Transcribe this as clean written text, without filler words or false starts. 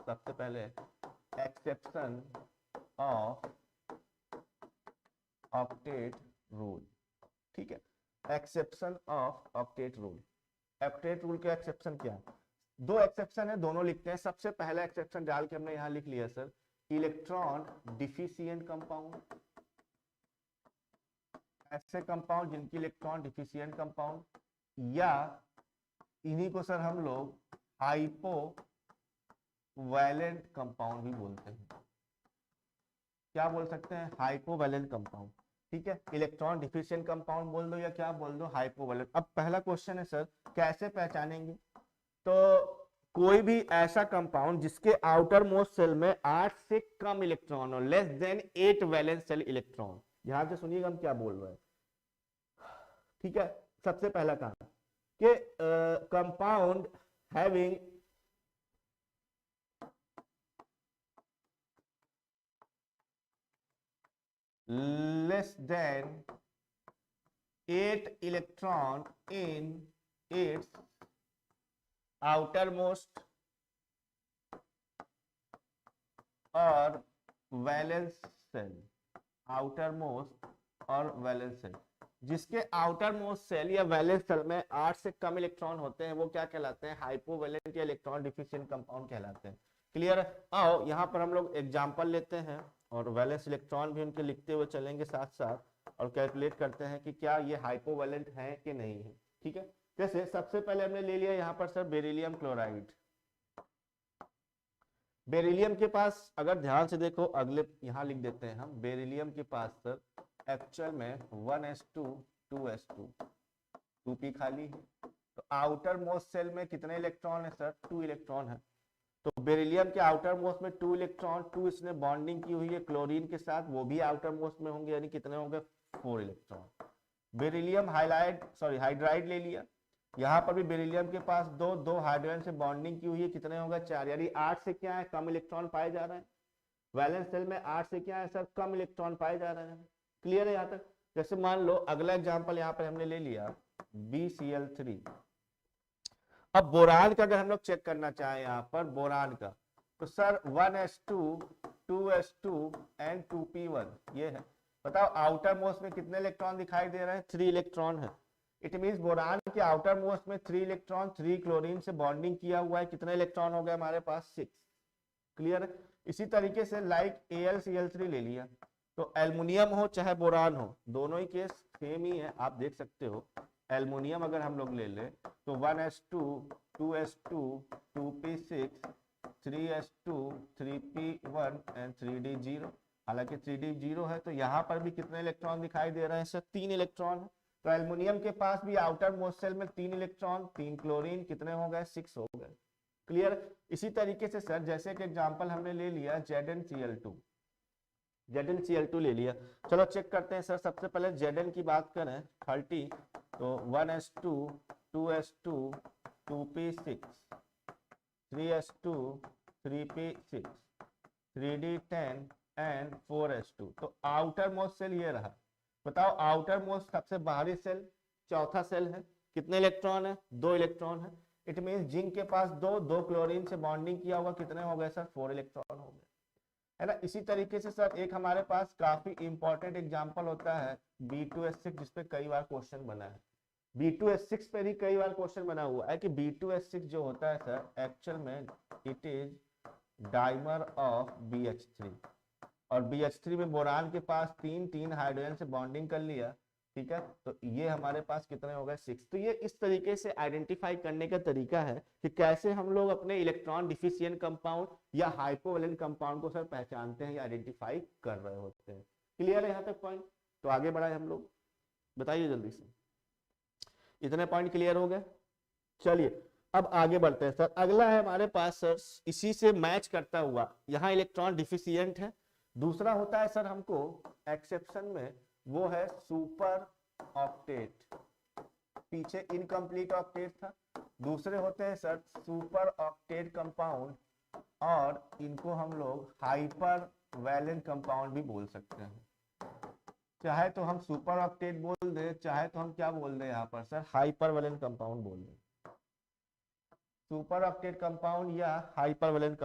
सबसे पहले exception of octet rule. ठीक है, exception of octet rule. Octet rule का एक्सेप्शन क्या है? दो एक्सेप्शन है, दोनों लिखते हैं। सबसे पहला एक्सेप्शन डाल के हमने यहां लिख लिया सर, इलेक्ट्रॉन डिफिशिएंट कंपाउंड। ऐसे कंपाउंड जिनकी इलेक्ट्रॉन डिफिशिएंट कंपाउंड, या इन्हीं को सर हम लोग हाइपो वैलेंट कंपाउंड भी बोलते हैं। क्या बोल सकते हैं? हाइपोवैलेंट कंपाउंड। ठीक है, इलेक्ट्रॉन डिफिशिएंट कंपाउंड बोल दो या क्या बोल दो, हाइपोवैलेंट। अब पहला क्वेश्चन है सर, कैसे पहचानेंगे? तो कोई भी ऐसा कंपाउंड जिसके आउटर मोस्ट सेल में 8 से कम इलेक्ट्रॉन हो, less than 8 valence shell electron. ध्यान से सुनिएगा हम क्या बोल रहे हैं। ठीक है, सबसे पहला काम कि compound having less than 8 electron in its outermost और वैलेंस सेल। आउटरमोस्ट और वैलेंस सेल, जिसके आउटर मोस्ट सेल या वैलेंस सेल में 8 से कम इलेक्ट्रॉन होते हैं, वो क्या कहलाते हैं? हाइपोवैलेंट या इलेक्ट्रॉन डिफिशिएंट कंपाउंड कहलाते हैं। क्लियर है? आओ यहाँ पर हम लोग एग्जांपल लेते हैं और वैलेंस इलेक्ट्रॉन भी उनके लिखते हुए चलेंगे साथ साथ, और कैलकुलेट करते हैं कि क्या ये हाइपोवैलेंट है कि नहीं है। ठीक है, जैसे सबसे पहले हमने ले लिया यहाँ पर सर बेरिलियम क्लोराइड। बेरिलियम के पास अगर ध्यान से देखो, अगले यहाँ लिख देते हैं हम, बेरिलियम के पास सर एक्चुअल में 1s2 2s2 2p खाली है। तो आउटर मोस्ट सेल में कितने इलेक्ट्रॉन है सर? 2 इलेक्ट्रॉन है। तो बेरिलियम के आउटर मोस्ट में 2 इलेक्ट्रॉन, 2 इसने बॉन्डिंग की हुई है क्लोरीन के साथ, वो भी आउटर मोस्ट में होंगे, यानी कितने होंगे? 4 इलेक्ट्रॉन। बेरिलियम हाइड्राइड ले लिया, यहाँ पर भी बेरिलियम के पास दो हाइड्रोजन से बॉन्डिंग की हुई है, कितने होंगे? 4, यानी 8 से क्या है? कम इलेक्ट्रॉन पाए जा रहे हैं। वैलेंस सेल में 8 से क्या है सर? कम इलेक्ट्रॉन पाए जा रहे हैं। क्लियर है यहाँ तक? जैसे मान लो अगला एग्जांपल यहाँ पर हमने ले लिया BCl3। अब बोरान का अगर हम लोग चेक करना चाहें यहाँ पर बोरान का, तो sir 1s2 2s2 and 2p1 ये है। बताओ आउटर मोस्ट में कितने इलेक्ट्रॉन दिखाई दे रहे हैं? 3 इलेक्ट्रॉन है। इट मींस बोरान के आउटर मोस्ट में 3 इलेक्ट्रॉन, 3 क्लोरीन से बॉन्डिंग किया हुआ है, कितने इलेक्ट्रॉन हो गए हमारे पास? 6। क्लियर है? इसी तरीके से लाइक AlCl3 ले लिया, तो एल्युमिनियम हो चाहे बोरान हो, दोनों ही केस सेम ही है, आप देख सकते हो। एल्युमिनियम अगर हम लोग ले ले तो 1s2 2s2 2p6 3s2 3p1 and 3d0। हालांकि 3d0 है, तो यहाँ पर भी कितने इलेक्ट्रॉन दिखाई दे रहे हैं सर? 3 इलेक्ट्रॉन है। तो एल्युमिनियम के पास भी आउटर मोस्ट सेल में 3 इलेक्ट्रॉन, 3 क्लोरीन, कितने हो गए? 6 हो गए। क्लियर? इसी तरीके से सर जैसे एक एग्जांपल हमने ले लिया ZnCl2। ZnCl2 ले लिया, चलो चेक करते हैं सर। सबसे पहले Zn की बात करें 30, तो 1s2 2s2 2p6 3s2 3p6 3d10 and 4s2। तो आउटर मोस्ट सेल ये रहा। बताओ आउटर मोस्ट सबसे बाहरी सेल, चौथा सेल है, कितने इलेक्ट्रॉन है? 2 इलेक्ट्रॉन है। इट मींस जिंक के पास दो क्लोरीन से बॉन्डिंग किया होगा, कितने हो गए सर? 4 इलेक्ट्रॉन हो गए, है ना। इसी तरीके से सर एक हमारे पास काफी इंपॉर्टेंट एग्जांपल होता है B2S6, जिसपे कई बार क्वेश्चन बना है। B2S6 पे भी कई बार क्वेश्चन बना हुआ है कि B2S6 जो होता है सर एक्चुअल में it is dimer of BH3, और BH3 में बोरान के पास 3 हाइड्रोजन से बॉन्डिंग कर लिया। ठीक है, तो ये हमारे पास कितने हो गए? 6। तो ये इस तरीके से आइडेंटिफाई करने का तरीका है कि कैसे हम लोग अपने इलेक्ट्रॉन डिफिशिएंट कंपाउंड या हाइपोवैलेंट कंपाउंड को सर पहचानते हैं या आइडेंटिफाई कर रहे होते हैं। क्लियर है यहाँ तक पॉइंट? तो आगे बढ़ाए हम लोग, बताइए जल्दी से। इतने पॉइंट क्लियर हो गए? चलिए अब आगे बढ़ते हैं सर। अगला है हमारे पास सर, इसी से मैच करता हुआ, यहाँ इलेक्ट्रॉन डिफिशिएंट है। दूसरा होता है सर हमको एक्सेप्शन में, वो है सुपर ऑक्टेट। पीछे इनकम्प्लीट ऑक्टेट था। दूसरे होते हैं सर सुपर ऑक्टेट कंपाउंड, और इनको हम लोग हाइपर वैलेंट कंपाउंड भी बोल सकते हैं। चाहे तो हम सुपर ऑक्टेट बोल दे, चाहे तो हम क्या बोल दे यहाँ पर सर? हाइपर वैलेंट कंपाउंड बोल दे। सुपर ऑक्टेट कंपाउंड या हाइपर वैलेंट